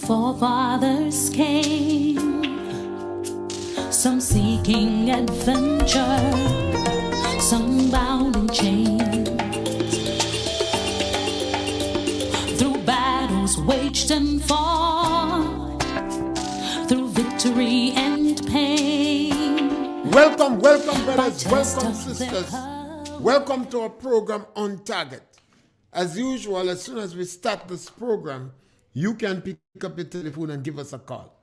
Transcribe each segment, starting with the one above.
forefathers came, some seeking adventure, some bound in chains, through battles waged and fought, through victory and pain. Welcome, brothers, welcome, sisters. Welcome to our program On Target. As usual, as soon as we start this program, you can pick up your telephone and give us a call.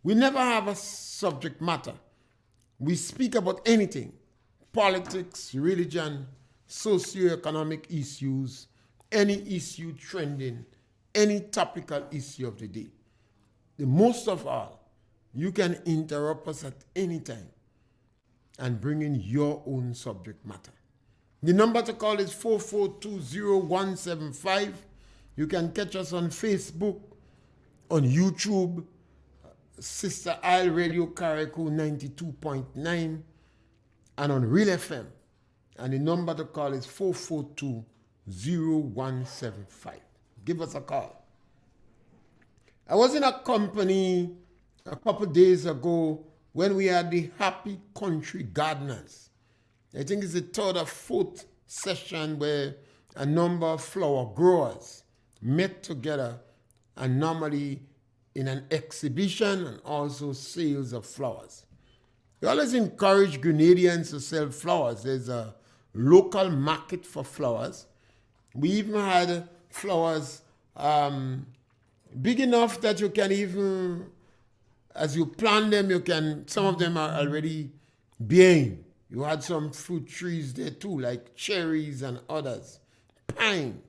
We never have a subject matter. We speak about anything: politics, religion, socioeconomic issues, any issue trending, any topical issue of the day. The most of all, you can interrupt us at any time and bring in your own subject matter. The number to call is 4420175. You can catch us on Facebook, on YouTube, Sister Isle Radio Carriacou 92.9, and on Real FM. And the number to call is 4420175. Give us a call. I was in a company a couple days ago when we had the Happy Country Gardeners. I think it's the third or fourth session where a number of flower growers met together, and normally in an exhibition and also sales of flowers. We always encourage Grenadians to sell flowers. There's a local market for flowers. We even had flowers big enough that you can even, as you plant them, some of them are already bearing. You had some fruit trees there too, like cherries and others, pine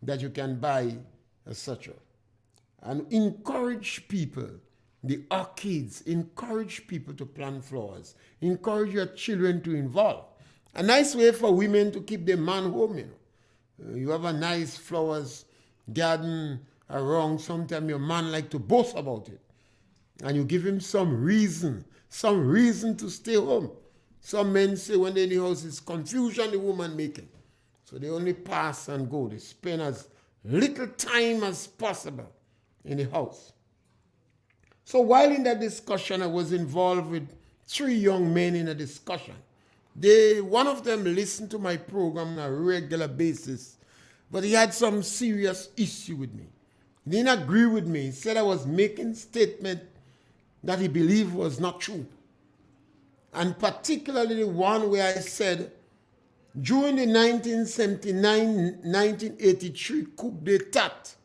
that you can buy, etc. And encourage people, the orchids, encourage people to plant flowers. Encourage your children to involve. A nice way for women to keep their man home, You have a nice flowers garden around. Sometimes your man like to boast about it. And you give him some reason to stay home. Some men say when they're in the house, it's confusion the woman making. So they only pass and go. They spend as little time as possible in the house. So while in that discussion, I was involved with 3 young men in a discussion. One of them listened to my program on a regular basis, but he had some serious issue with me. He didn't agree with me. He said I was making statement that he believed was not true. And particularly the one where I said, during the 1979-1983 coup d'etat,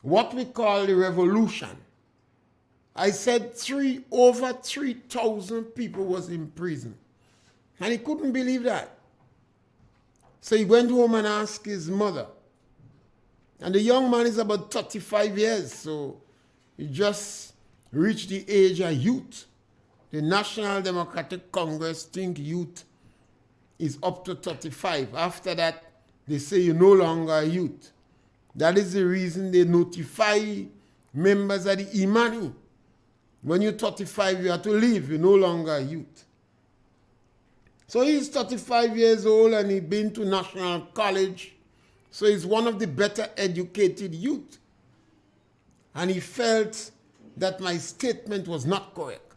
what we call the revolution, I said over 3,000 people was in prison. And he couldn't believe that. So he went home and asked his mother. And the young man is about 35 years, so he just reached the age of youth. The National Democratic Congress think youth is up to 35. After that, they say you're no longer a youth. That is the reason they notify members of the Imani. When you're 35, you have to leave. You're no longer a youth. So he's 35 years old and he's been to National College. So he's one of the better educated youth. And he felt that my statement was not correct.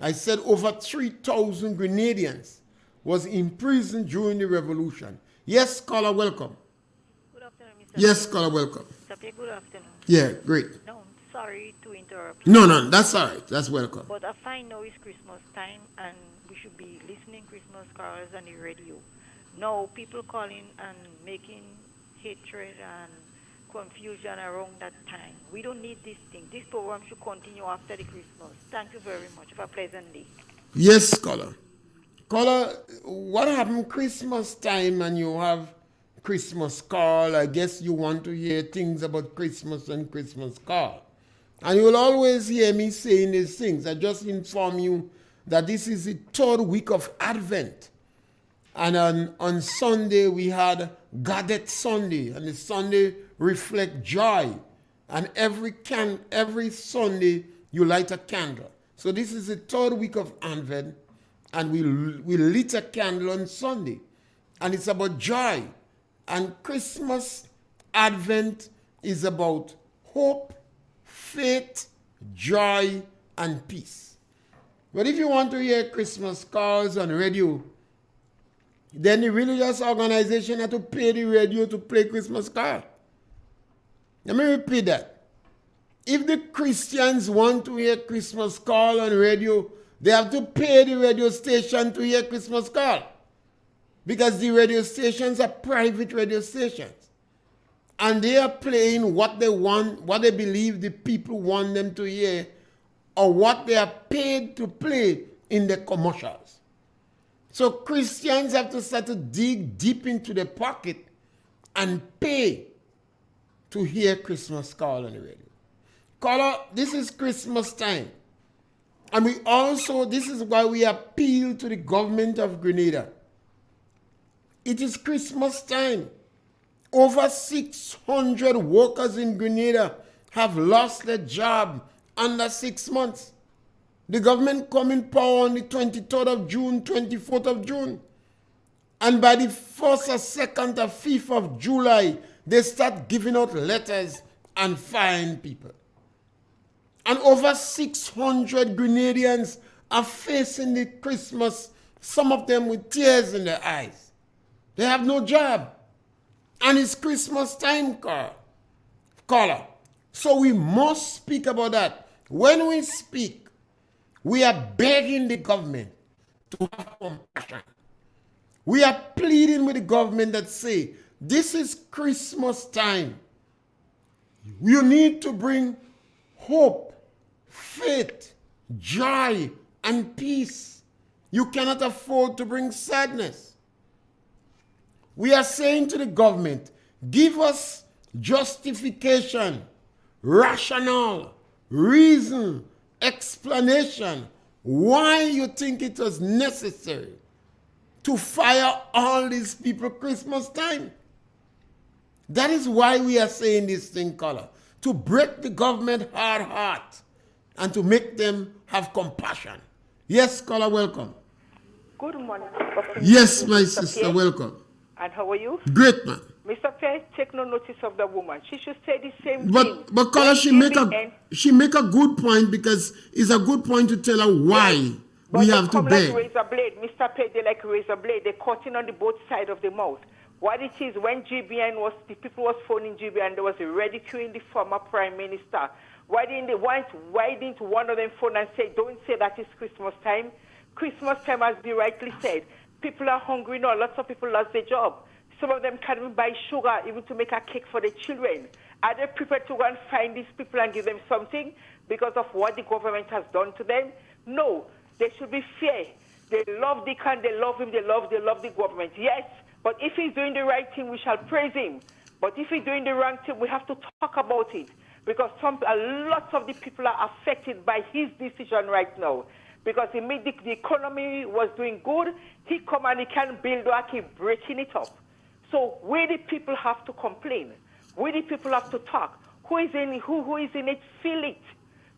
I said over 3,000 Grenadians was imprisoned during the revolution. Yes, caller, welcome. Good afternoon, Mr. Yes, caller, welcome. Mr. Pierre, good afternoon. Yeah, great. No, sorry to interrupt. No, that's all right. That's welcome. But I find now it's Christmas time and we should be listening Christmas carols on the radio. No, people calling and making hatred and confusion around that time. We don't need this thing. This program should continue after the Christmas. Thank you very much. Have a pleasant day. Yes, caller. Caller, what happened Christmas time and you have Christmas call? I guess you want to hear things about Christmas and Christmas call. And you will always hear me saying these things. I just inform you that this is the 3rd week of Advent. And on Sunday, we had Gadet Sunday. And the Sunday reflect joy. And every Sunday, you light a candle. So this is the 3rd week of Advent. And we lit a candle on Sunday. And it's about joy. And Christmas, Advent is about hope, faith, joy, and peace. But if you want to hear Christmas carols on radio, then the religious organization have to pay the radio to play Christmas carol. Let me repeat that. If the Christians want to hear Christmas carol on radio, they have to pay the radio station to hear Christmas carol. Because the radio stations are private radio stations. And they are playing what they want, what they believe the people want them to hear, or what they are paid to play in the commercials. So Christians have to start to dig deep into their pocket and pay to hear Christmas carol on the radio. Caller, this is Christmas time. And this is why we appeal to the government of Grenada. It is Christmas time. Over 600 workers in Grenada have lost their job under 6 months. The government come in power on the 23rd of June, 24th of June. And by the 1st or 2nd or 5th of July, they start giving out letters and firing people. And over 600 Grenadians are facing the Christmas, some of them with tears in their eyes. They have no job. And it's Christmas time, caller. So we must speak about that. When we speak, we are begging the government to have compassion. We are pleading with the government that say, this is Christmas time. You need to bring hope, faith, joy, and peace. You cannot afford to bring sadness. We are saying to the government, give us justification, rationale, reason, explanation why you think it was necessary to fire all these people Christmas time. That is why we are saying this thing, caller, to break the government hard heart and to make them have compassion. Yes, caller, welcome. Good morning, Mr. Yes, my sister, Pierre. welcome. And how are you? Great, man. Mr. Pierre, take no notice of the woman. She should say the same thing. But caller, she make a good point, because it's a good point to tell her why we have to beg. Like razor blade. Mr. Pierre, they like razor blade. They're cutting on the both sides of the mouth. What it is, when the people was phoning GBN, they was ridiculing the former prime minister. Why didn't one of them phone and say, don't say that it's Christmas time? Christmas time, as be rightly said. People are hungry now. Lots of people lost their job. Some of them can't even buy sugar, even to make a cake for their children. Are they prepared to go and find these people and give them something because of what the government has done to them? No. They should be fair. They love the can, they love him, they love the government. Yes, but if he's doing the right thing, we shall praise him. But if he's doing the wrong thing, we have to talk about it. Because lots of the people are affected by his decision right now. Because he made the economy was doing good, he come and he can build back, he's breaking it up. So we the people have to complain. We the people have to talk. Who is in it, feel it.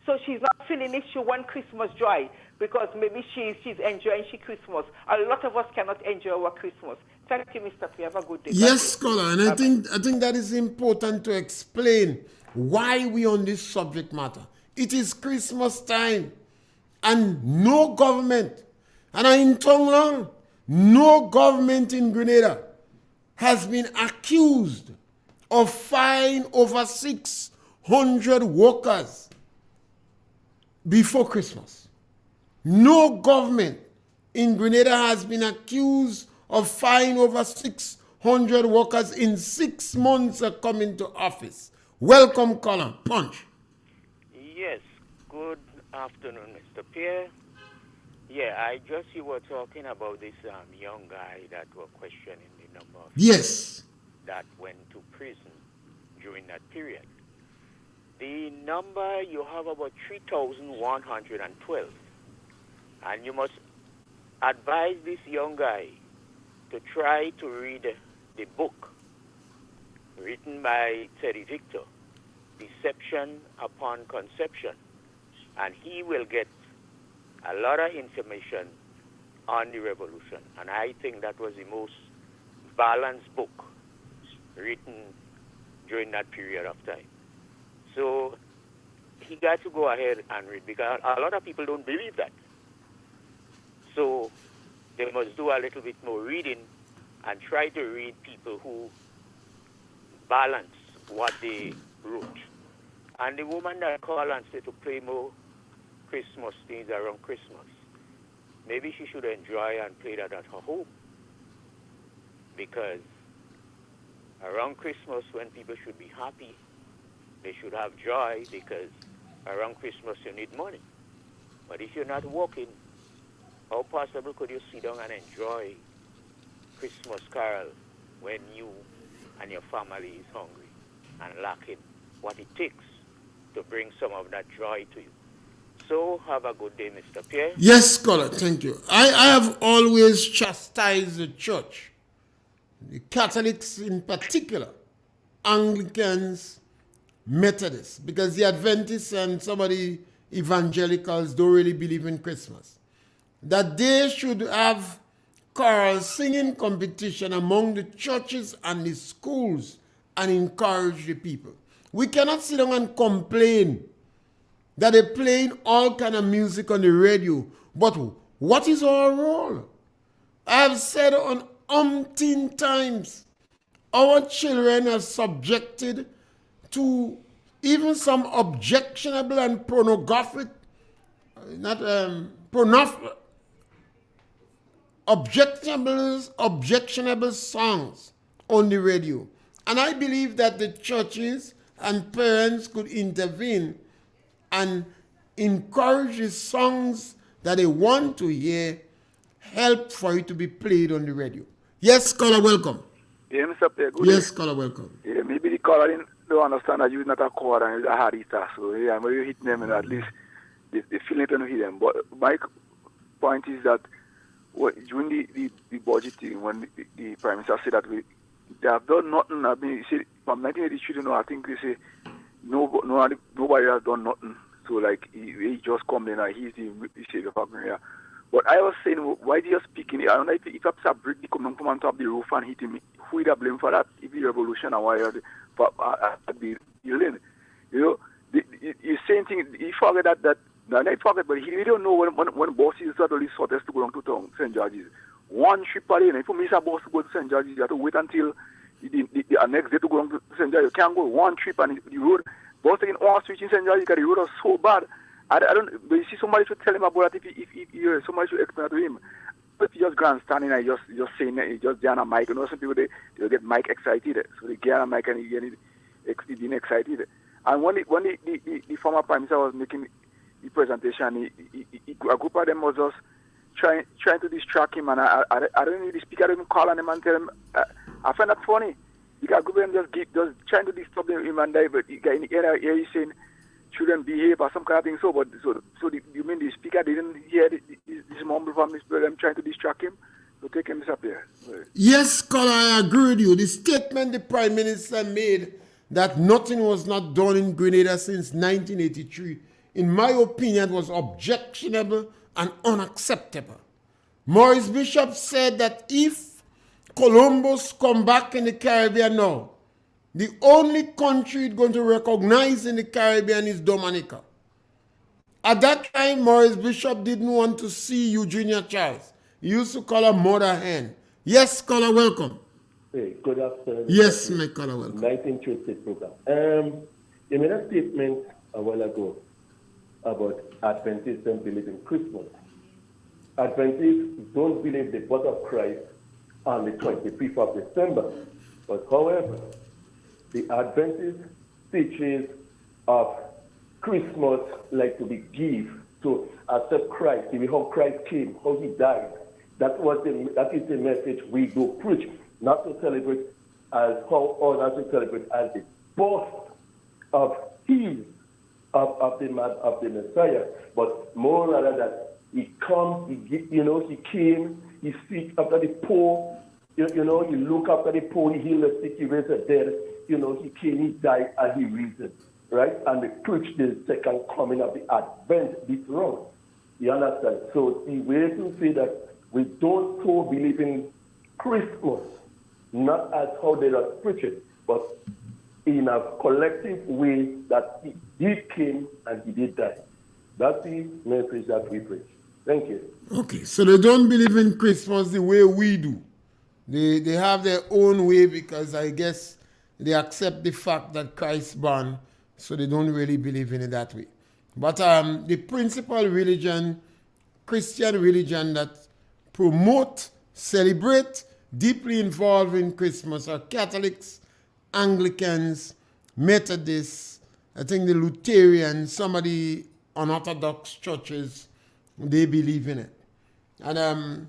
So she's not feeling it, she wants Christmas joy. Because maybe she's enjoying Christmas. A lot of us cannot enjoy our Christmas. Thank you, Mr. Pierre. Have a good day. Yes, scholar, and I think that is important to explain why we on this subject matter. It is Christmas time. And no government, and in tongue long, no government in Grenada has been accused of firing over 600 workers before Christmas. No government in Grenada has been accused of firing over 600 workers in 6 months of coming to office. Welcome, caller. Punch. Yes, good afternoon, Mr. Pierre. Yeah, you were talking about this young guy that were questioning the number of yes that went to prison during that period. The number, you have about 3,112. And you must advise this young guy to try to read the book written by Teddy Victor, Deception Upon Conception. And he will get a lot of information on the revolution. And I think that was the most balanced book written during that period of time. So he got to go ahead and read, because a lot of people don't believe that. So they must do a little bit more reading and try to read people who balance what they wrote. And the woman that called and said to play more Christmas things around Christmas, maybe she should enjoy and play that at her home. Because around Christmas, when people should be happy, they should have joy, because around Christmas you need money. But if you're not working, how possible could you sit down and enjoy Christmas carol when you and your family is hungry and lacking what it takes to bring some of that joy to you? So have a good day, Mr. Pierre. Yes, scholar, thank you. I have always chastised the church, the Catholics in particular, Anglicans, Methodists, because the Adventists and some of the evangelicals don't really believe in Christmas. That they should have choral singing competition among the churches and the schools and encourage the people. We cannot sit down and complain that they're playing all kind of music on the radio. But what is our role? I have said on umpteen times, our children are subjected to even some objectionable and pornographic, objectionable songs on the radio. And I believe that the churches and parents could intervene and encourage the songs that they want to hear, help for it to be played on the radio. Yes, caller, welcome. Yeah, Mr. Pierre, good. Yes, caller, welcome. Yeah, maybe the caller don't understand that you're not a caller and you're a hard hitter. So, yeah, when you hit them, and at least they feel it when you hit them. But my point is that during the budgeting, when the Prime Minister said that they have done nothing. I mean, from 1983, I think they say nobody has done nothing. So, like, he just come in and he's the savior of America. But I was saying, why are you speaking? I don't know if a brick come on top of the roof and hit him, who would have blamed for that? If the revolution and why the building? You know, you're saying things, he forget that not forget, but he don't know when bosses start all these sorters to go down to town, St. George's. One trip a day, and if you miss a bus to go to St. George's, you have to wait until the next day to go down to St. George's. You can't go one trip and the road, bus taking one switch in St. George's because the road was so bad. I don't. But you see, somebody should tell him about that. If somebody should explain to him. But he just grandstanding and just saying it, just get on a mic. You know, some people they get mic excited, so they get on a mic and he get excited. And when the former Prime Minister was making the presentation, a group of them was just trying to distract him, and I don't know, the speaker even call on him and tell him. I find that funny because a group of them just trying to disturb him and divert. In the area he's saying shouldn't behave or some kind of thing. So you mean the speaker didn't hear this mumble from this program trying to distract him? So take him up there. Yes, caller, I agree with you. The statement the Prime Minister made that nothing was not done in Grenada since 1983, in my opinion, was objectionable and unacceptable. Maurice Bishop said that if Columbus come back in the Caribbean now, the only country it's going to recognize in the Caribbean is Dominica. At that time, Maurice Bishop didn't want to see Eugenia Charles. He used to call her Mother Hen. Yes, caller, welcome. Hey, good afternoon. Yes, my caller, welcome. Nice interesting program. You made a statement a while ago about Adventists don't believe in Christmas. Adventists don't believe the birth of Christ on the 25th of December. But however, the Adventist teachings of Christmas like to be give to accept Christ, how Christ came, how he died. That is the message we do preach, not to celebrate as how others celebrate as the birth of the Messiah, but more rather that he comes, he came, he seeks after the poor, he look after the poor, he healed the sick, he raised the dead, he came, he died, and he risen, right? And we preach the second coming of the Advent, this wrong. You understand? So the way to say that we don't so believe in Christmas, not as how they are preaching, but in a collective way that he did came and he did die. That's the message that we preach. Thank you. Okay, so they don't believe in Christmas the way we do. They have their own way because I guess they accept the fact that Christ born, so they don't really believe in it that way. But the principal religion, Christian religion that promote, celebrate, deeply involved in Christmas are Catholics, Anglicans, Methodists, I think the Lutherans, some of the unorthodox churches, they believe in it. And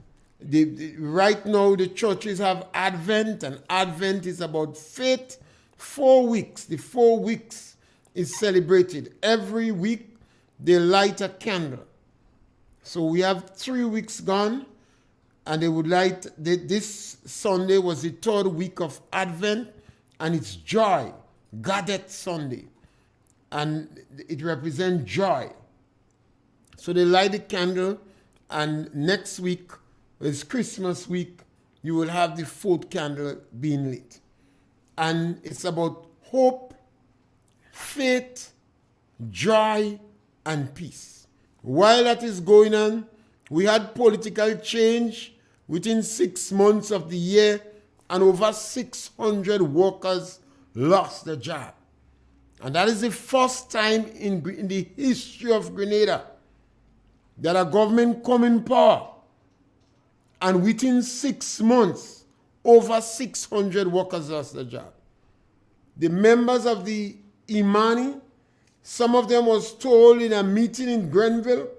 right now the churches have Advent, and Advent is about faith. 4 weeks, the 4 weeks is celebrated. Every week they light a candle. So we have 3 weeks gone, and they would light, this Sunday was the 3rd week of Advent, and it's joy, Gadet Sunday. And it represents joy. So they light the candle, and next week is Christmas week. You will have the 4th candle being lit. And it's about hope, faith, joy, and peace. While that is going on, we had political change within 6 months of the year, and over 600 workers lost their job. And that is the first time in the history of Grenada that a government come in power, and within 6 months, over 600 workers lost their job. The members of the Imani, some of them was told in a meeting in Grenville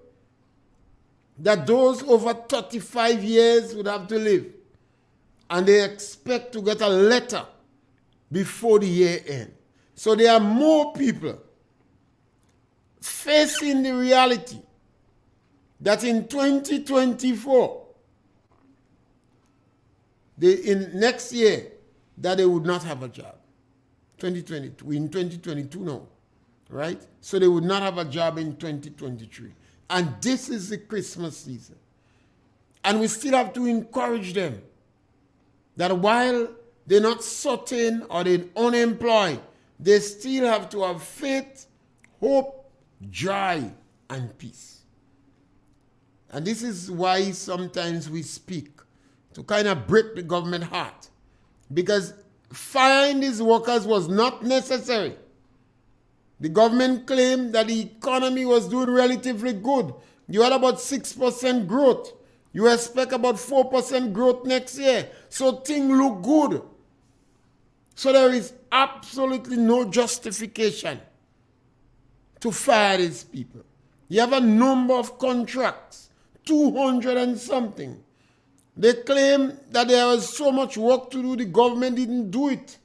that those over 35 years would have to live, and they expect to get a letter before the year end. So there are more people facing the reality that in 2024, in next year, that they would not have a job. 2022, we're in 2022 now, right? So they would not have a job in 2023. And this is the Christmas season. And we still have to encourage them that while they're not certain or they're unemployed, they still have to have faith, hope, joy, and peace. And this is why sometimes we speak to kind of break the government heart. Because firing these workers was not necessary. The government claimed that the economy was doing relatively good. You had about 6% growth. You expect about 4% growth next year. So things look good. So there is absolutely no justification to fire these people. You have a number of contracts, 200 and something. They claim that there was so much work to do, the government didn't do it.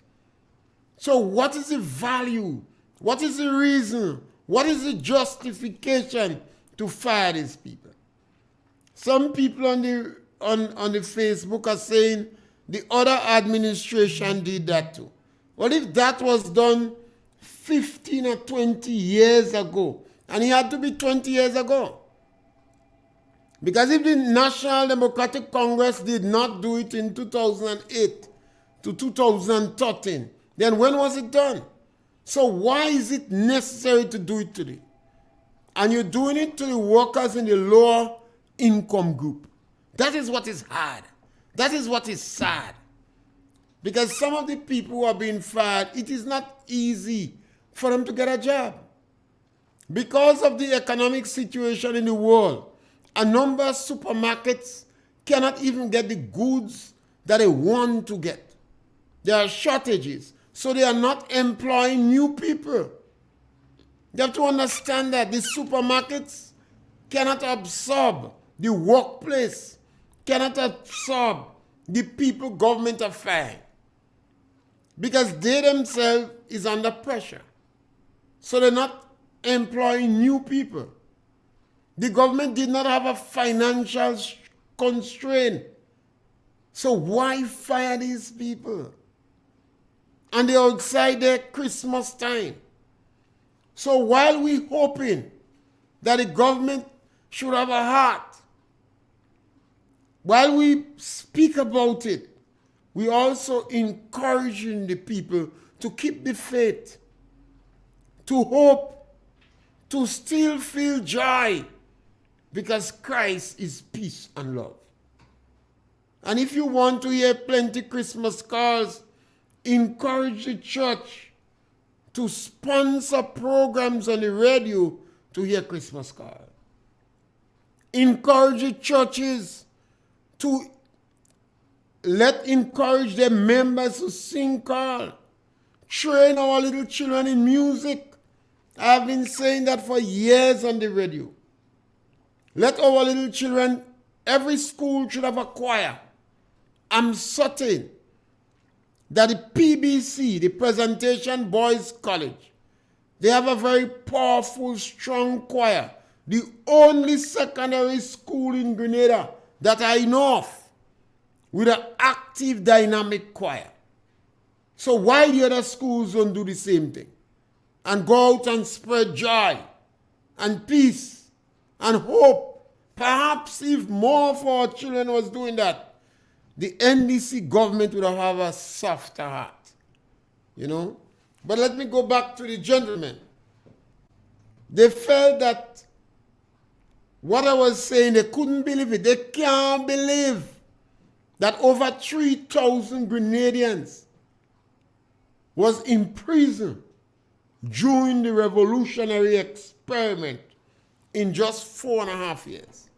So what is the value? What is the reason? What is the justification to fire these people? Some people on the Facebook are saying the other administration did that too. Well, if that was done 15 or 20 years ago, and it had to be 20 years ago, because if the National Democratic Congress did not do it in 2008 to 2013, then when was it done? So why is it necessary to do it today? And you're doing it to the workers in the lower income group. That is what is hard. That is what is sad. Because some of the people who are being fired, it is not easy for them to get a job. Because of the economic situation in the world, a number of supermarkets cannot even get the goods that they want to get. There are shortages, so they are not employing new people. You have to understand that the supermarkets cannot absorb the workplace, cannot absorb the people government are firing, because they themselves is under pressure. So they're not employing new people. The government did not have a financial constraint. So why fire these people? And they're outside there Christmas time. So while we're hoping that the government should have a heart, while we speak about it, we also encouraging the people to keep the faith, to hope, to still feel joy, because Christ is peace and love. And if you want to hear plenty Christmas carols, encourage the church to sponsor programs on the radio to hear Christmas carols. Encourage the churches to encourage their members to sing carol. Train our little children in music. I've been saying that for years on the radio. Let our little children, every school should have a choir. I'm certain that the PBC, the Presentation Boys College, they have a very powerful, strong choir. The only secondary school in Grenada that I know of with an active, dynamic choir. So why the other schools don't do the same thing and go out and spread joy and peace and hope? Perhaps if more of our children was doing that, the NDC government would have a softer heart, you know. But let me go back to the gentlemen. They felt that what I was saying, they couldn't believe it. They can't believe that over 3,000 Grenadians was imprisoned during the revolutionary experiment in just 4.5 years.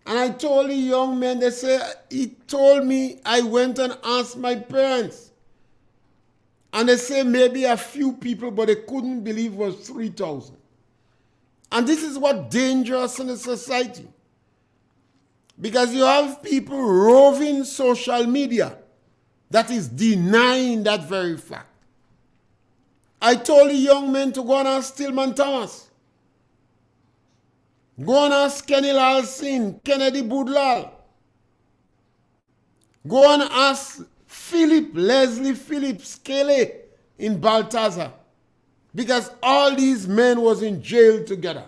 And I told the young men, they say, he told me, I went and asked my parents. And they say maybe a few people, but they couldn't believe it was 3,000. And this is what's dangerous in the society. Because you have people roving social media that is denying that very fact. I told the young men to go and ask Tillman Thomas. Go and ask Kenny Lal Singh, Kennedy Budlal. Go and ask Leslie Phillips Kelly in Baltazar. Because all these men was in jail together.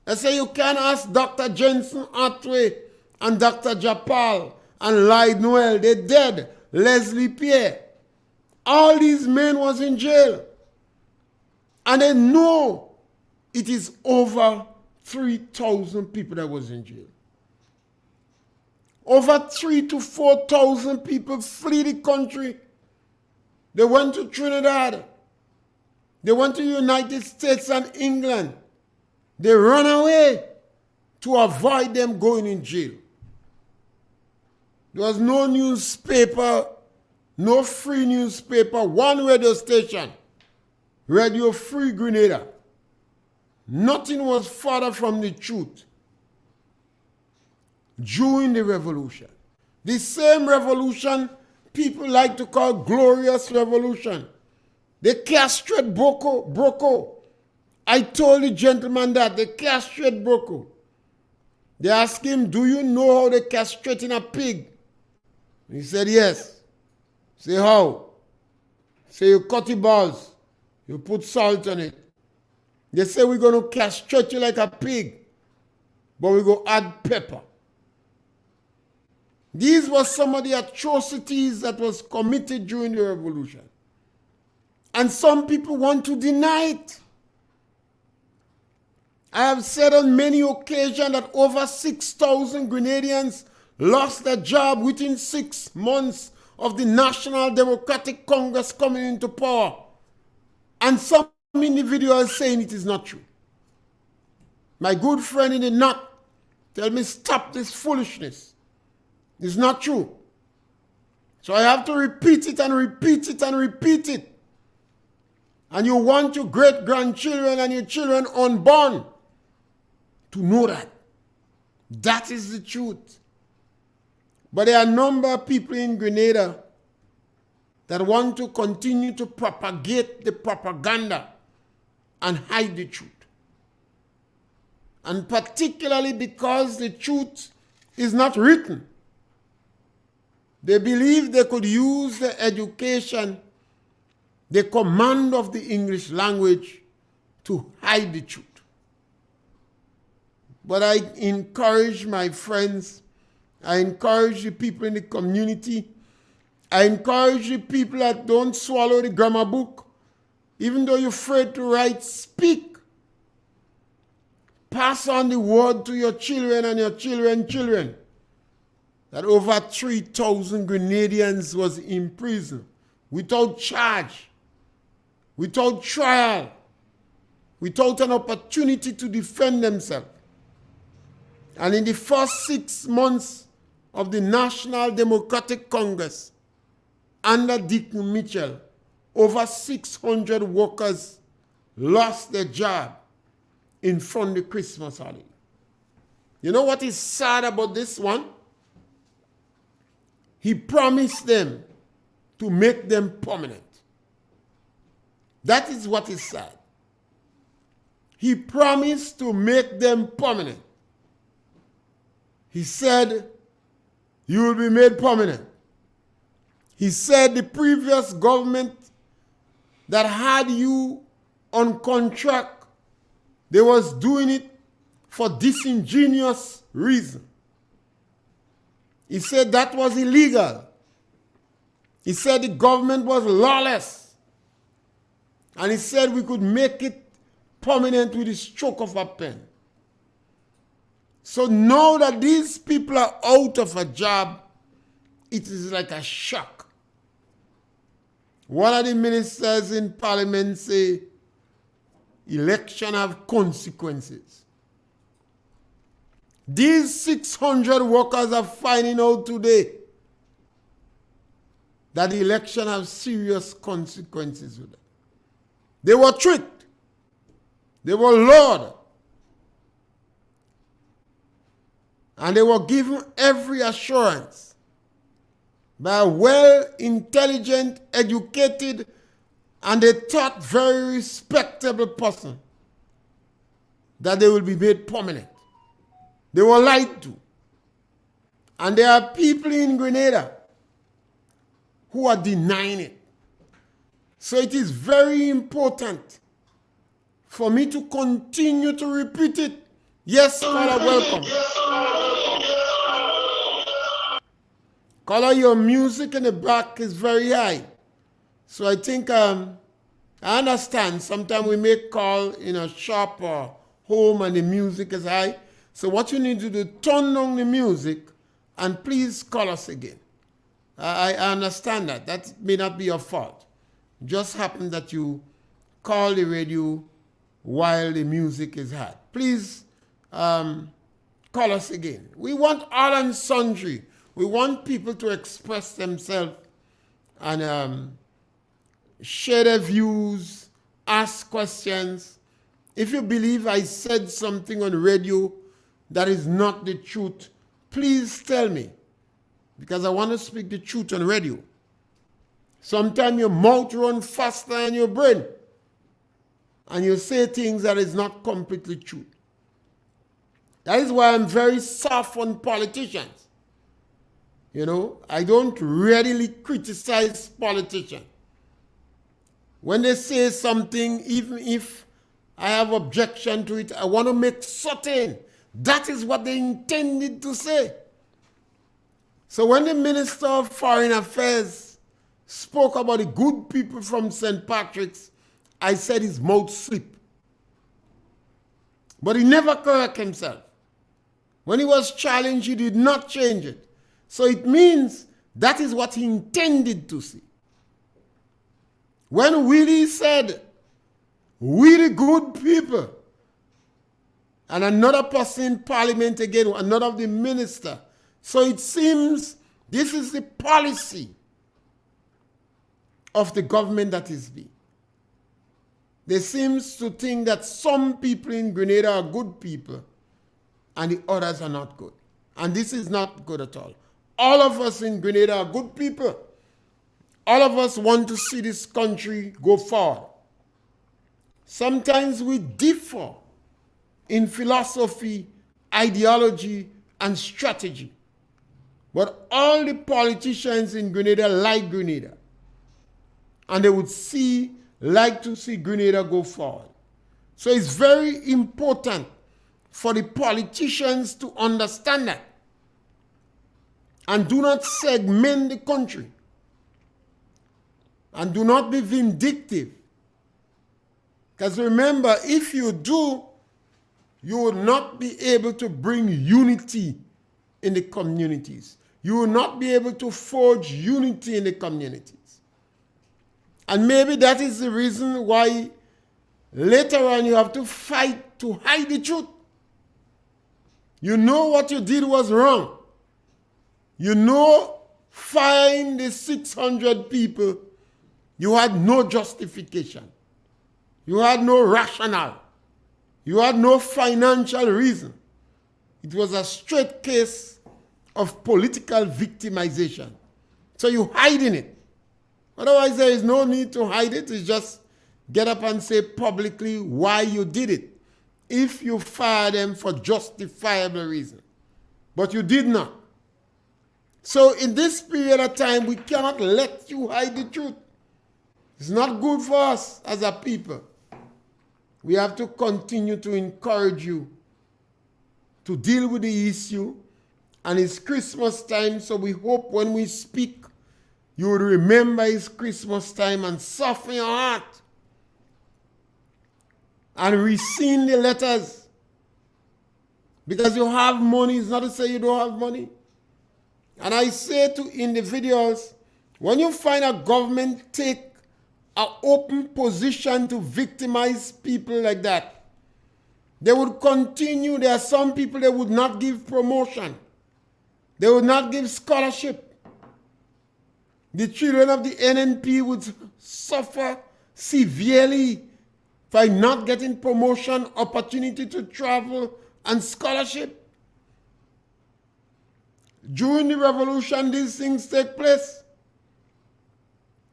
I say you can ask Dr. Jensen Atway and Dr. Japal and Lloyd Noel. They dead. Leslie Pierre. All these men was in jail. And they know it is over 3,000 people that was in jail. Over 3,000 to 4,000 people flee the country. They went to Trinidad. They went to the United States and England. They run away to avoid them going in jail. There was no newspaper, no free newspaper, one radio station, Radio Free Grenada. Nothing was farther from the truth during the revolution. The same revolution people like to call glorious revolution. They castrate Broco. I told the gentleman that they castrate Broco. They asked him, do you know how they castrating a pig? He said, yes. Say, how? Say, you cut the balls. You put salt on it. They say, we're going to castrate you like a pig, but we're going to add pepper. These were some of the atrocities that was committed during the revolution. And some people want to deny it. I have said on many occasions that over 6,000 Grenadians lost their job within 6 months of the National Democratic Congress coming into power. And some individuals saying it is not true. My good friend in the north tell me, stop this foolishness. It's not true. So I have to repeat it and repeat it and repeat it. And you want your great-grandchildren and your children unborn to know that. That is the truth. But there are a number of people in Grenada that want to continue to propagate the propaganda and hide the truth. And particularly because the truth is not written. They believe they could use the education, the command of the English language to hide the truth. But I encourage my friends, I encourage the people in the community, I encourage the people that don't swallow the grammar book. Even though you're afraid to write, speak. Pass on the word to your children and your children's children. That over 3,000 Grenadians was in prison without charge, without trial, without an opportunity to defend themselves. And in the first 6 months of the National Democratic Congress, under Dick Mitchell, over 600 workers lost their job in front of the Christmas holiday. You know what is sad about this one? He promised them to make them permanent. That is what is sad. He promised to make them permanent. He said, you will be made permanent. He said the previous government that had you on contract, they was doing it for disingenuous reason. He said that was illegal. He said the government was lawless. And he said we could make it permanent with the stroke of a pen. So now that these people are out of a job, it is like a shock. One of the ministers in parliament say, election have consequences. These 600 workers are finding out today that the election have serious consequences with them. They were tricked. They were lured. And they were given every assurance by a well-intelligent, educated, and they thought very respectable person that they will be made permanent. They were lied to. And there are people in Grenada who are denying it. So it is very important for me to continue to repeat it. Yes, caller, welcome. Caller, your music in the back is very high. So I think I understand. Sometimes we make call in a shop or home and the music is high. So what you need to do, turn down the music and please call us again. I understand that. That may not be your fault. Just happened that you call the radio while the music is high. Please call us again. We want all and sundry. We want people to express themselves and share their views, ask questions. If you believe I said something on radio that is not the truth, please tell me, because I want to speak the truth on radio. Sometimes your mouth runs faster than your brain, and you say things that is not completely true. That is why I'm very soft on politicians. You know, I don't readily criticize politicians. When they say something, even if I have objection to it, I want to make certain that is what they intended to say. So when the Minister of Foreign Affairs spoke about the good people from St. Patrick's, I said his mouth slipped. But he never corrected himself. When he was challenged, he did not change it. So it means that is what he intended to see. When Willie said, we the good people, and another person in parliament again, another of the minister. So it seems this is the policy of the government that is being. They seem to think that some people in Grenada are good people and the others are not good. And this is not good at all. All of us in Grenada are good people. All of us want to see this country go forward. Sometimes we differ in philosophy, ideology, and strategy. But all the politicians in Grenada like Grenada. And they would like to see Grenada go forward. So it's very important for the politicians to understand that. And do not segment the country. And do not be vindictive. Because remember, if you do, you will not be able to bring unity in the communities. You will not be able to forge unity in the communities. And maybe that is the reason why later on you have to fight to hide the truth. You know what you did was wrong. You know, firing the 600 people, you had no justification. You had no rationale. You had no financial reason. It was a straight case of political victimization. So you hiding it. Otherwise, there is no need to hide it. It's just get up and say publicly why you did it. If you fire them for justifiable reason. But you did not. So in this period of time, we cannot let you hide the truth. It's not good for us as a people. We have to continue to encourage you to deal with the issue. And it's Christmas time, so we hope when we speak, you will remember it's Christmas time and soften your heart. And rescind the letters. Because you have money, it's not to say you don't have money. And I say to individuals, when you find a government take an open position to victimize people like that, they would continue. There are some people they would not give promotion. They would not give scholarship. The children of the NNP would suffer severely by not getting promotion, opportunity to travel, and scholarship. During the revolution, these things take place.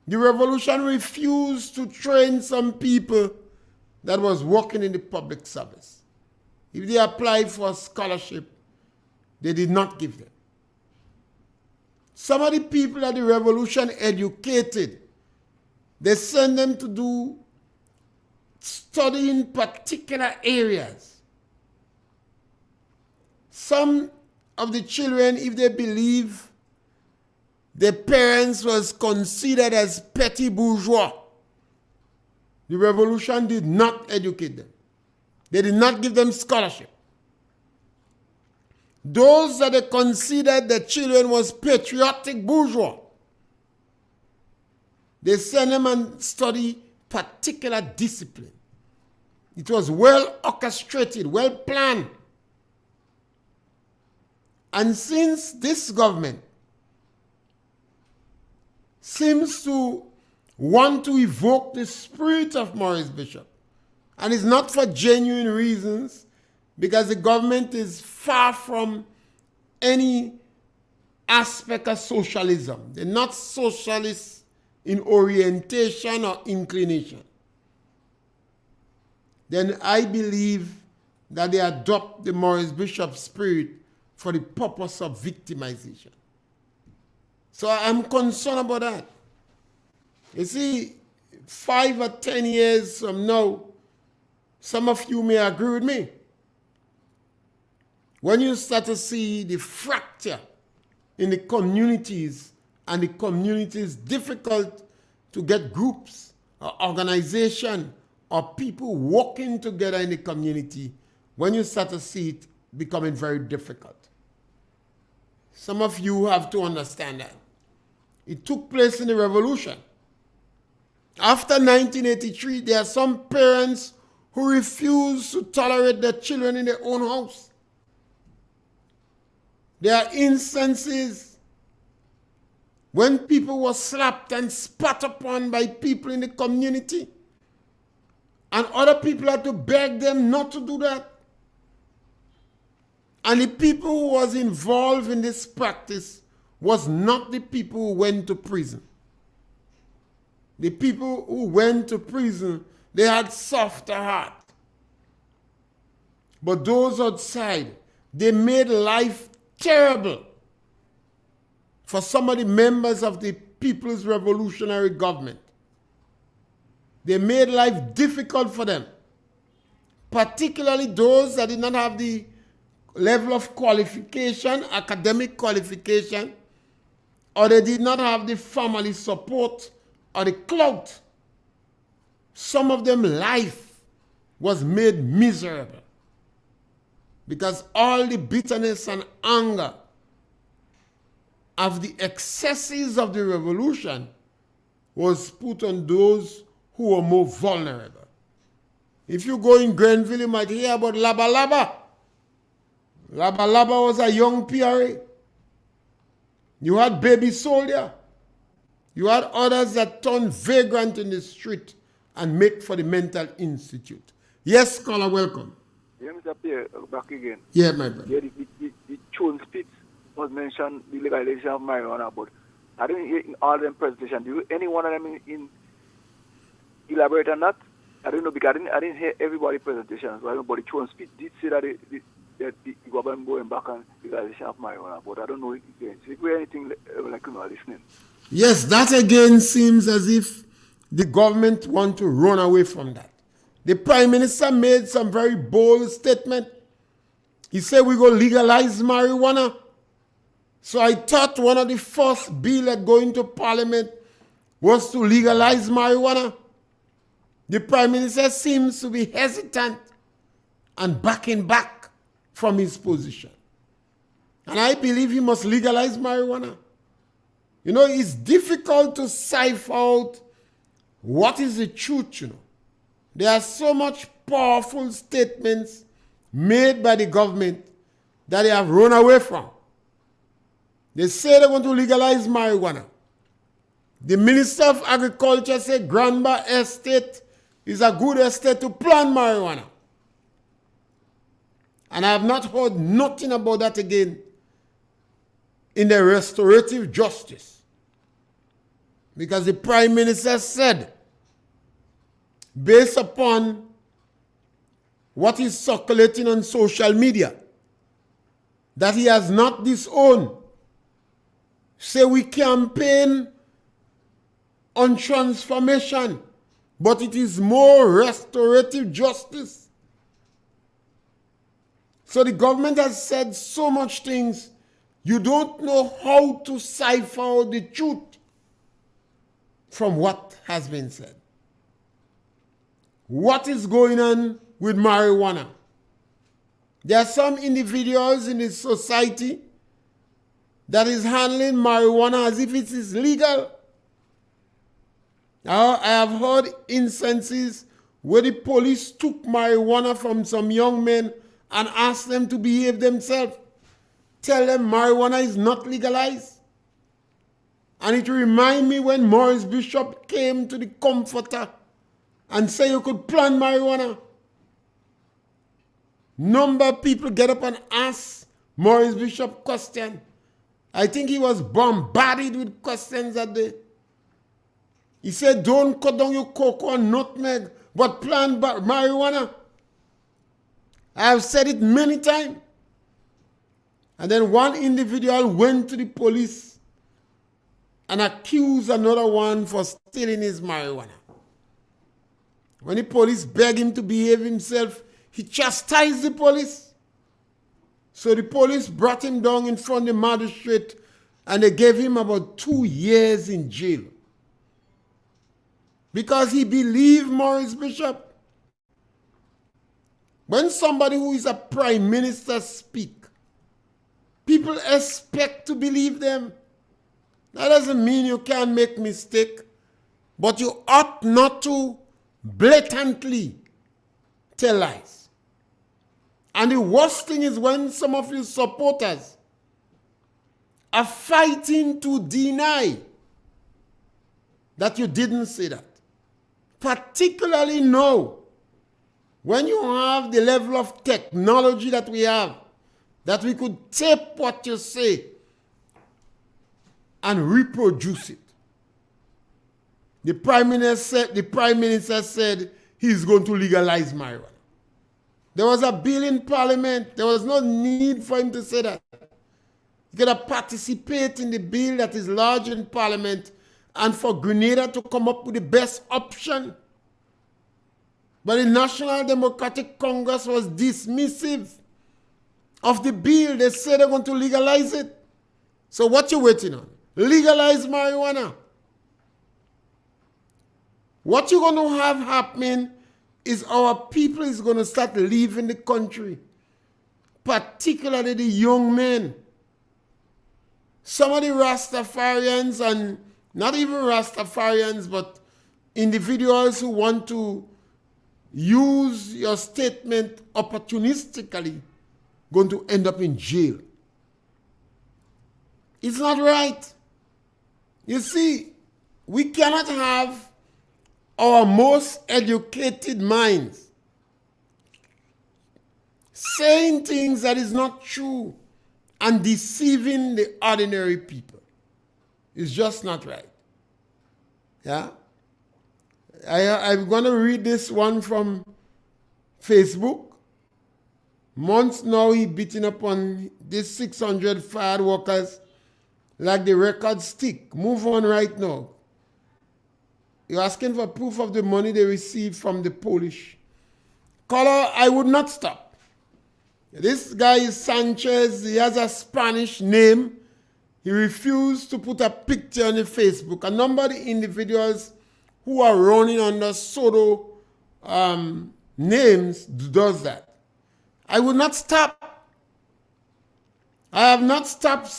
The revolution refused to train some people that was working in the public service. If they applied for a scholarship, they did not give them. Some of the people that the revolution educated, they send them to do study in particular areas. Some of the children, if they believe their parents was considered as petty bourgeois, the revolution did not educate them. They did not give them scholarship. Those that they considered the children was patriotic bourgeois, they sent them and study particular discipline. It was well orchestrated, well planned. And since this government seems to want to evoke the spirit of Maurice Bishop, and it's not for genuine reasons, because the government is far from any aspect of socialism. They're not socialists in orientation or inclination. Then I believe that they adopt the Maurice Bishop spirit for the purpose of victimization. So I'm concerned about that. You see, 5 or 10 years from now, some of you may agree with me. When you start to see the fracture in the communities, and the community is difficult to get groups or organization or people working together in the community, when you start to see it becoming very difficult. Some of you have to understand that. It took place in the revolution. After 1983, there are some parents who refuse to tolerate their children in their own house. There are instances when people were slapped and spat upon by people in the community, and other people had to beg them not to do that. And the people who was involved in this practice was not the people who went to prison. The people who went to prison, they had softer heart. But those outside, they made life terrible for some of the members of the People's Revolutionary Government. They made life difficult for them, particularly those that did not have the level of qualification, academic qualification, or they did not have the family support or the clout, some of them life was made miserable. Because all the bitterness and anger of the excesses of the revolution was put on those who were more vulnerable. If you go in Grenville, you might hear about Laba Laba. Laba Laba was a young Pierre. You had Baby Soldier. You had others that turned vagrant in the street and make for the mental institute. Yes, caller, welcome. Yeah, Mr. Pierre, back again. Yeah, my brother. Yeah, the Chone Spitz was mentioned, the legalization of marijuana, but I didn't hear in all them presentations. Do any one of them in elaborate on that? I don't know, because I didn't hear everybody's presentation. So I don't know, but the Chone Spitz did say that the government going back on legalization of marijuana, but I don't know if you hear anything like listening. Yes, that again seems as if the government want to run away from that. The Prime Minister made some very bold statement. He said we go legalize marijuana. So I thought one of the first bill that go into Parliament was to legalize marijuana. The Prime Minister seems to be hesitant and backing back from his position. And I believe he must legalize marijuana. You know, it's difficult to cipher out what is the truth, you know. There are so much powerful statements made by the government that they have run away from. They say they want to legalize marijuana. The Minister of Agriculture said Granba Estate is a good estate to plant marijuana. And I have not heard nothing about that again in the restorative justice. Because the Prime Minister said, based upon what is circulating on social media, that he has not disowned. Say we campaign on transformation, but it is more restorative justice. So the government has said so much things, you don't know how to cipher out the truth from what has been said. What is going on with marijuana? There are some individuals in this society that is handling marijuana as if it is legal. Now, I have heard instances where the police took marijuana from some young men and asked them to behave themselves. Tell them marijuana is not legalized. And it reminds me when Maurice Bishop came to the Comforter and said you could plant marijuana. Number of people get up and ask Maurice Bishop questions. I think he was bombarded with questions that day. He said, don't cut down your cocoa and nutmeg, but plant marijuana. I have said it many times. And then one individual went to the police and accused another one for stealing his marijuana. When the police begged him to behave himself, he chastised the police. So the police brought him down in front of the magistrate and they gave him about 2 years in jail. Because he believed Maurice Bishop. When somebody who is a prime minister speak, people expect to believe them. That doesn't mean you can't make mistake, but you ought not to blatantly tell lies. And the worst thing is when some of your supporters are fighting to deny that you didn't say that. Particularly now, when you have the level of technology that we have, that we could tape what you say and reproduce it. The Prime Minister said he's going to legalize marijuana. There was a bill in Parliament. There was no need for him to say that. He could have participated in the bill that is lodged in Parliament and for Grenada to come up with the best option. But the National Democratic Congress was dismissive of the bill. They said they're going to legalize it. So what you waiting on? Legalize marijuana. What you're going to have happening is our people is going to start leaving the country, particularly the young men. Some of the Rastafarians, and not even Rastafarians, but individuals who want to use your statement opportunistically, going to end up in jail. It's not right. You see, we cannot have our most educated minds saying things that is not true and deceiving the ordinary people. It's just not right. Yeah? I'm going to read this one from Facebook. Months now he beating up on these 600 fired workers like the record stick. Move on right now. You're asking for proof of the money they received from the Polish. Caller, I would not stop. This guy is Sanchez. He has a Spanish name. He refused to put a picture on the Facebook. A number of the individuals who are running under Soto names does that. I will not stop. I have not stopped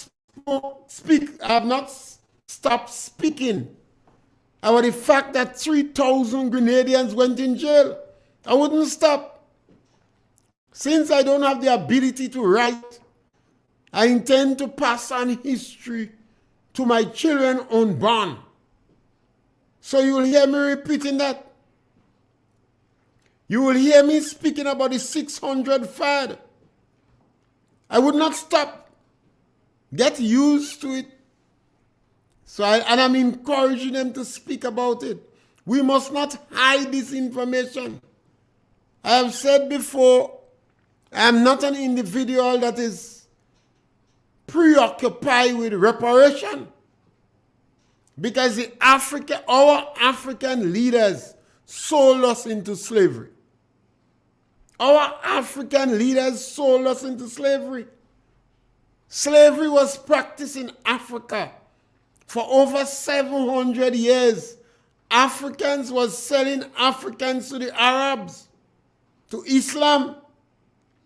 speaking about the fact that 3,000 Grenadians went in jail. I wouldn't stop. Since I don't have the ability to write, I intend to pass on history to my children unborn. So you will hear me repeating that. You will hear me speaking about the 600 fired. I would not stop. Get used to it. And I'm encouraging them to speak about it. We must not hide this information. I have said before, I am not an individual that is preoccupied with reparation. Because our African leaders sold us into slavery. Our African leaders sold us into slavery. Slavery was practiced in Africa for over 700 years. Africans was selling Africans to the Arabs, to Islam,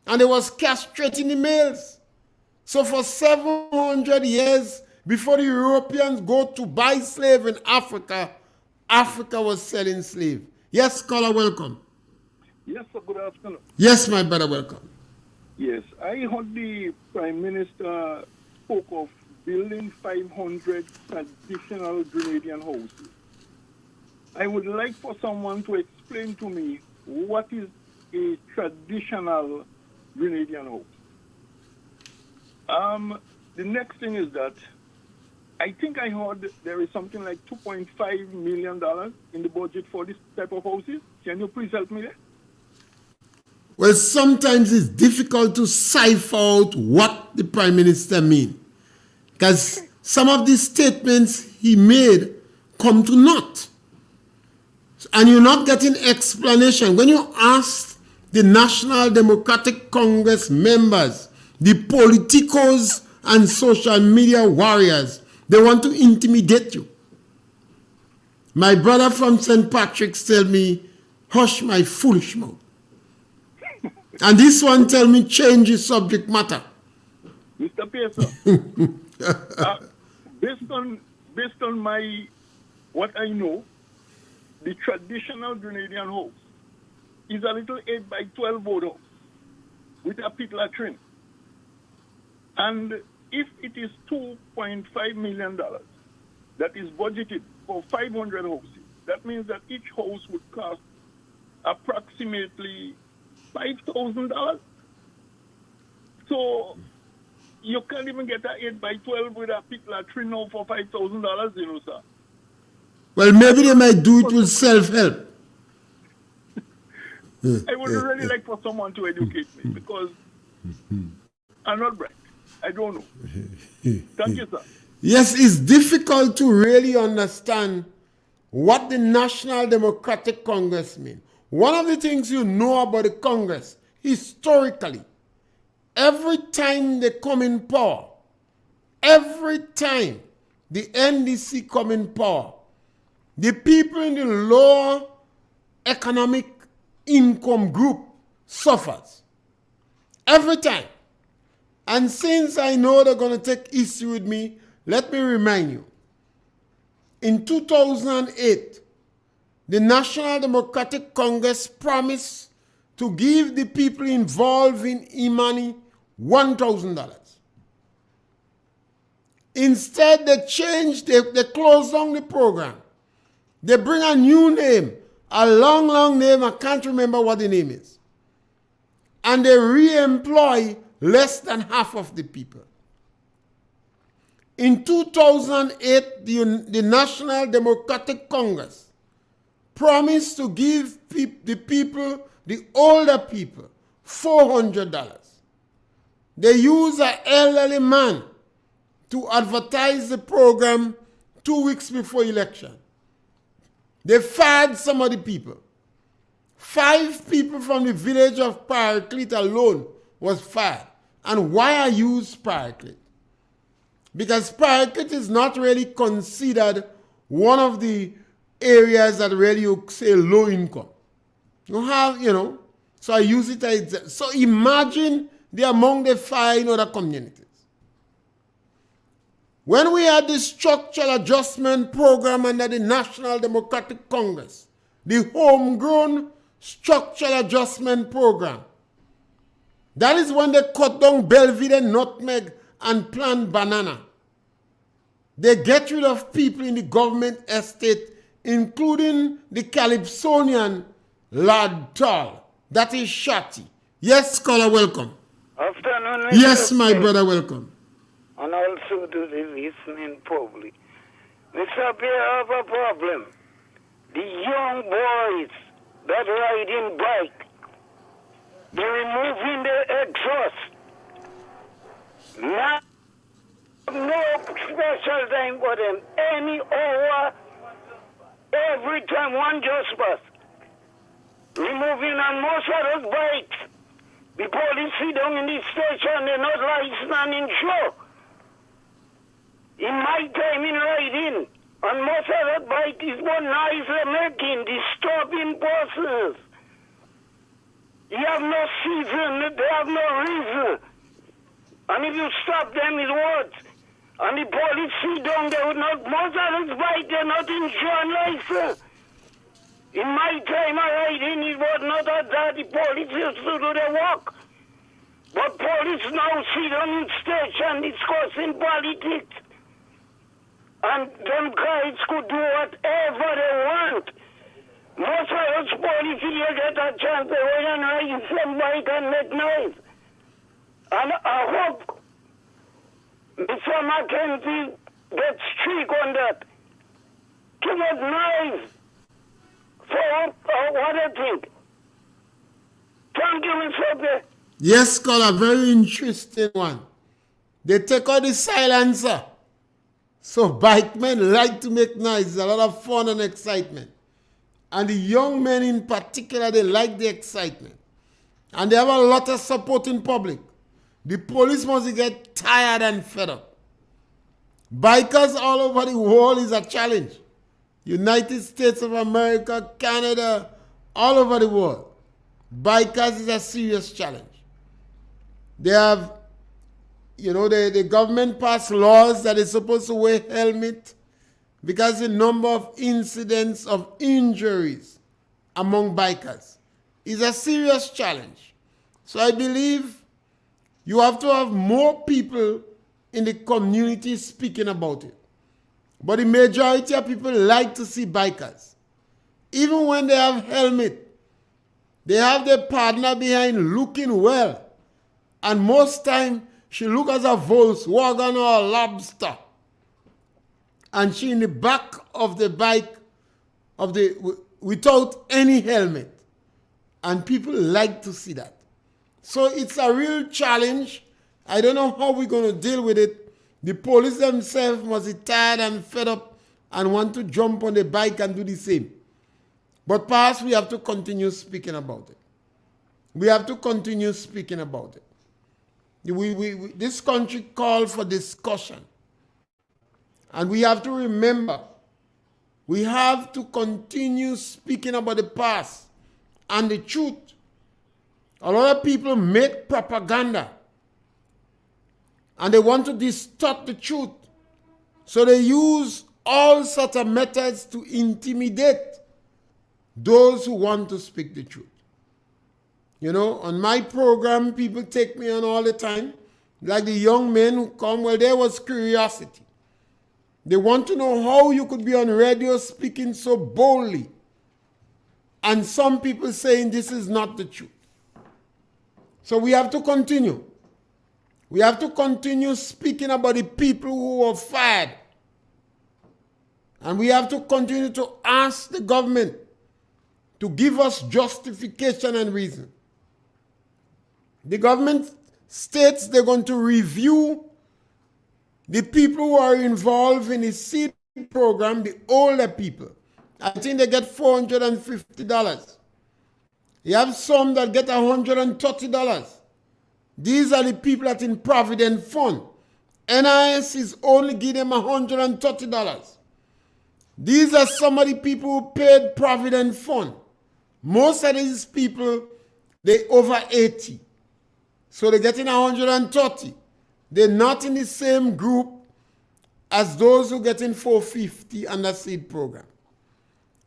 and they was castrating the males. So for 700 years, before the Europeans go to buy slave in Africa, Africa was selling slave. Yes, scholar, welcome. Yes, sir, good afternoon. Yes, my brother, welcome. Yes, I heard the Prime Minister spoke of building 500 traditional Grenadian houses. I would like for someone to explain to me what is a traditional Grenadian house. The next thing is that I think I heard there is something like $2.5 million in the budget for this type of houses. Can you please help me there? Well, sometimes it's difficult to cipher out what the Prime Minister means. Because some of the statements he made come to naught. And you're not getting explanation. When you ask the National Democratic Congress members, the politicos and social media warriors, they want to intimidate you. My brother from St. Patrick's tell me, hush my foolish mouth. And this one tell me, change the subject matter. Mr. Pierre, sir, based on my what I know, the traditional Grenadian house is a little 8 by 12 board house with a pit latrine. And if it is $2.5 million that is budgeted for 500 houses, that means that each house would cost approximately $5,000. So you can't even get an 8 by 12 with a pit latrine now for $5,000, you know, sir. Well, maybe they might do it with self-help. I would really like for someone to educate me because I'm not bright. I don't know. Thank you, sir. Yes, it's difficult to really understand what the National Democratic Congress means. One of the things you know about the Congress, historically, every time they come in power, every time the NDC come in power, the people in the lower economic income group suffers. Every time. And since I know they're going to take issue with me, let me remind you. In 2008, the National Democratic Congress promised to give the people involved in e-money $1,000. Instead, they changed, they closed down the program. They bring a new name, a long, long name. I can't remember what the name is. And they re-employ less than half of the people. In 2008, the National Democratic Congress promised to give the people, the older people, $400. They used an elderly man to advertise the program 2 weeks before election. They fired some of the people. 5 people from the village of Paraclete alone was fired. And why I use Paraclete? Because Paraclete is not really considered one of the areas that really you say low income. You have, so I use it as, so imagine the among the 5 in other communities. When we had the structural adjustment program under the National Democratic Congress, the homegrown structural adjustment program, that is when they cut down Belvedere, nutmeg, and plant banana. They get rid of people in the government estate, including the Calypsonian Lad Tall. That is Shati. Yes, scholar, welcome. Afternoon. Yes, my brother, welcome. And also to the listening public. Mr. Pierre, I have a problem. The young boys that riding bike, they're removing the exhaust. Now, no special time for them. Any hour, every time one just pass. Removing on most of those bikes. The police sit down in the station, they're not licensed and insured. In my time in riding, on most of that bike is what noise they're making, disturbing persons. You have no season, they have no reason. And if you stop them, it works. And the police sit down, they would not, most of this bike, they're not insured license. In my time of riding, it was not that the police used to do the work. But police now sit down in station discussing politics. And them guys could do whatever they want. Most of those police, you get a chance, they will and ride some bike and make noise. And I hope Mr. Mackenzie gets strict on that. To make noise. For what I think. Thank you, Mr. Pierre. Yes, scholar, very interesting one. They take out the silencer. So bikemen like to make noise, a lot of fun and excitement. And the young men in particular, they like the excitement. And they have a lot of support in public. The police must get tired and fed up. Bikers all over the world is a challenge. United States of America, Canada, all over the world. Bikers is a serious challenge. They have, the government passed laws that is supposed to wear helmet because the number of incidents of injuries among bikers is a serious challenge. So I believe you have to have more people in the community speaking about it. But the majority of people like to see bikers. Even when they have helmet, they have their partner behind looking well. And most time, she look as a Volkswagen or a Lobster. And she in the back of the bike without any helmet. And people like to see that. So it's a real challenge. I don't know how we're going to deal with it. The police themselves must be tired and fed up and want to jump on the bike and do the same. But perhaps we have to continue speaking about it. We have to continue speaking about it. This country called for discussion. And we have to remember, We have to continue speaking about the past and the truth. A lot of people make propaganda and they want to distort the truth. So they use all sorts of methods to intimidate those who want to speak the truth. You know, on my program, people take me on all the time. Like the young men who come, well, there was curiosity. They want to know how you could be on radio speaking so boldly. And some people saying this is not the truth. So we have to continue. We have to continue speaking about the people who were fired. And we have to continue to ask the government to give us justification and reason. The government states they're going to review the people who are involved in the seed program, the older people. I think they get $450. You have some that get $130. These are the people that in Provident Fund. NIS is only giving them $130. These are some of the people who paid Provident Fund. Most of these people, they over 80. So they're getting 130. They're not in the same group as those who get in 450 under seed program.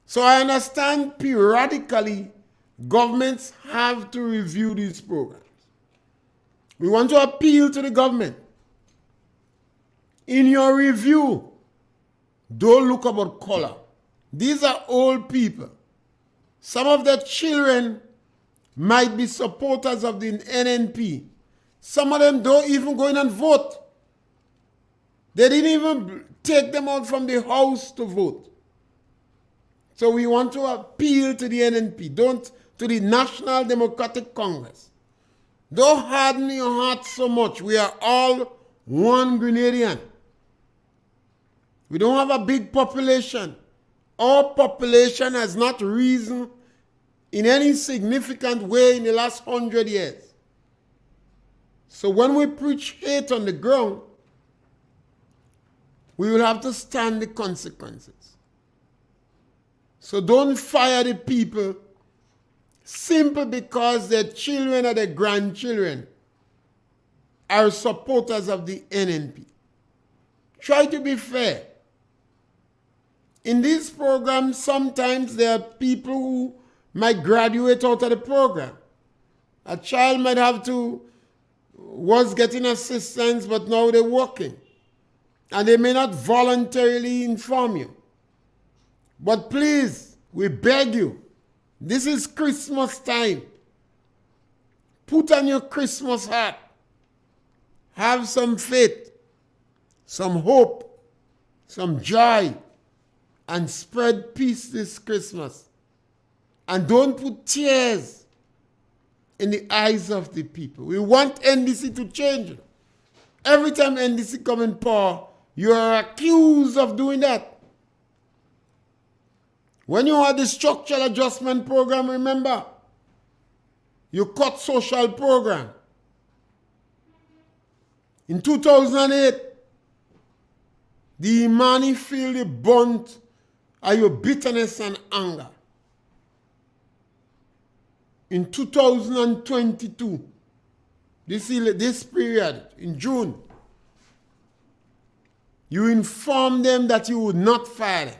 So I understand periodically governments have to review these programs. We want to appeal to the government. In your review, don't look about color. These are old people. Some of their children might be supporters of the NNP. Some of them don't even go in and vote. They didn't even take them out from the house to vote. So we want to appeal to the NNP, to the National Democratic Congress. Don't harden your heart so much. We are all one Grenadian. We don't have a big population. Our population has not risen in any significant way in the last 100 years. So when we preach hate on the ground, we will have to stand the consequences. So don't fire the people simply because their children or their grandchildren are supporters of the NNP. Try to be fair. In these programs, sometimes there are people who might graduate out of the program. A child might was getting assistance, but now they're working. And they may not voluntarily inform you. But please, we beg you, this is Christmas time. Put on your Christmas hat. Have some faith, some hope, some joy, and spread peace this Christmas. And don't put tears in the eyes of the people. We want NDC to change. Every time NDC come in power, you are accused of doing that. When you had the structural adjustment program, remember, you cut social program. In 2008, the Imani feel the brunt of your bitterness and anger. In 2022, this period, in June, you informed them that you would not fire them.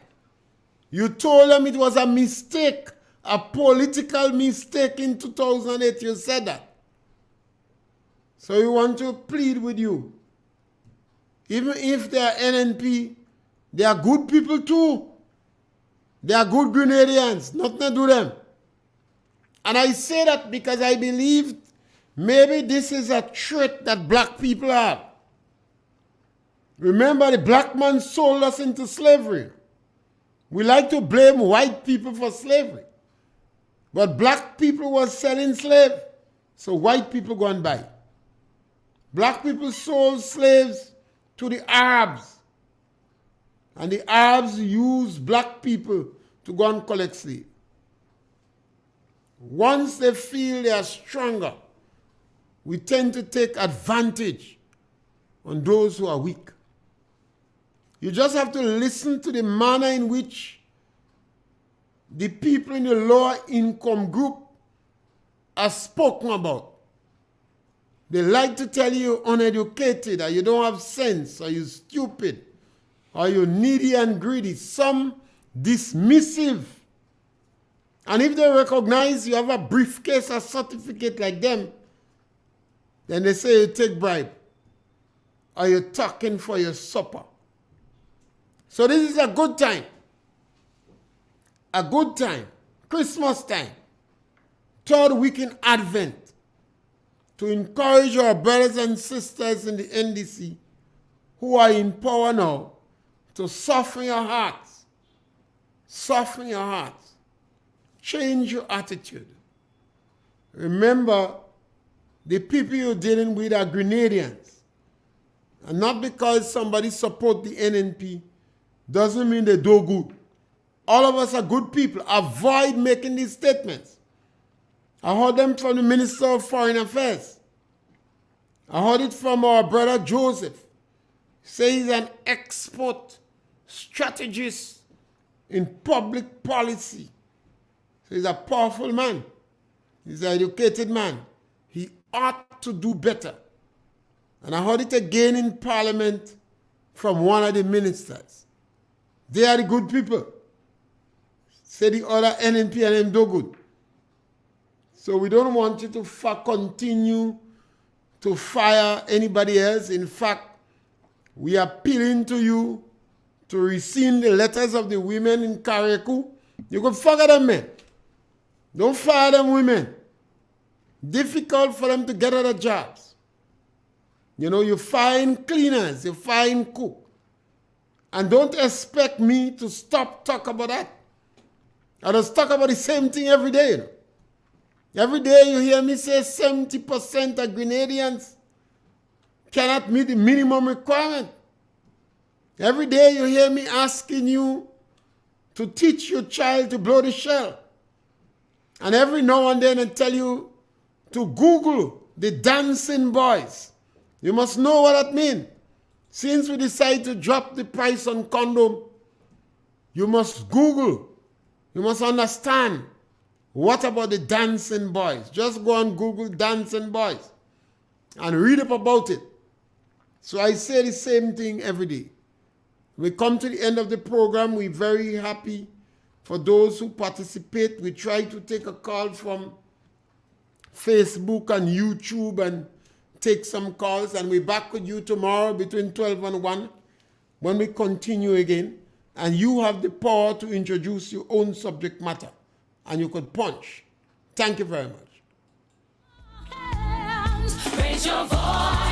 You told them it was a mistake, a political mistake in 2008. You said that. So we want to plead with you. Even if they are NNP, they are good people too. They are good Grenadians. Nothing to do them. And I say that because I believe maybe this is a trait that black people have. Remember, the black man sold us into slavery. We like to blame white people for slavery. But black people were selling slaves, so white people go and buy. Black people sold slaves to the Arabs. And the Arabs used black people to go and collect slaves. Once they feel they are stronger, we tend to take advantage on those who are weak. You just have to listen to the manner in which the people in the lower income group are spoken about. They like to tell you you're uneducated, or you don't have sense, or you're stupid, or you're needy and greedy. Some dismissive. And if they recognize you have a briefcase or certificate like them, then they say you take bribe, or you're talking for your supper. So this is a good time. A good time. Christmas time. Third week in Advent. To encourage our brothers and sisters in the NDC who are in power now to soften your hearts. Soften your hearts. Change your attitude. Remember, the people you're dealing with are Grenadians. And not because somebody supports the NNP doesn't mean they do good. All of us are good people. Avoid making these statements. I heard them from the Minister of Foreign Affairs. I heard it from our brother Joseph. He says he's an expert strategist in public policy. So he's a powerful man. He's an educated man. He ought to do better. And I heard it again in Parliament from one of the ministers. They are the good people. Say the other NNP and them do good. So we don't want you to continue to fire anybody else. In fact, we are appealing to you to rescind the letters of the women in Kareku. You could fire them men. Don't fire them women. Difficult for them to get other jobs. You know, you find cleaners, you find cook. And don't expect me to stop talk about that. I just talk about the same thing every day. You know? Every day you hear me say 70% of Grenadians cannot meet the minimum requirement. Every day you hear me asking you to teach your child to blow the shell. And every now and then I tell you to Google the dancing boys. You must know what that means. Since we decided to drop the price on condom, you must Google. You must understand. What about the dancing boys? Just go and Google dancing boys and read up about it. So I say the same thing every day. We come to the end of the program. We're very happy for those who participate. We try to take a call from Facebook and YouTube and take some calls. And we're back with you tomorrow between 12 and 1 when we continue again. And you have the power to introduce your own subject matter. And you could punch. Thank you very much. Raise your voice.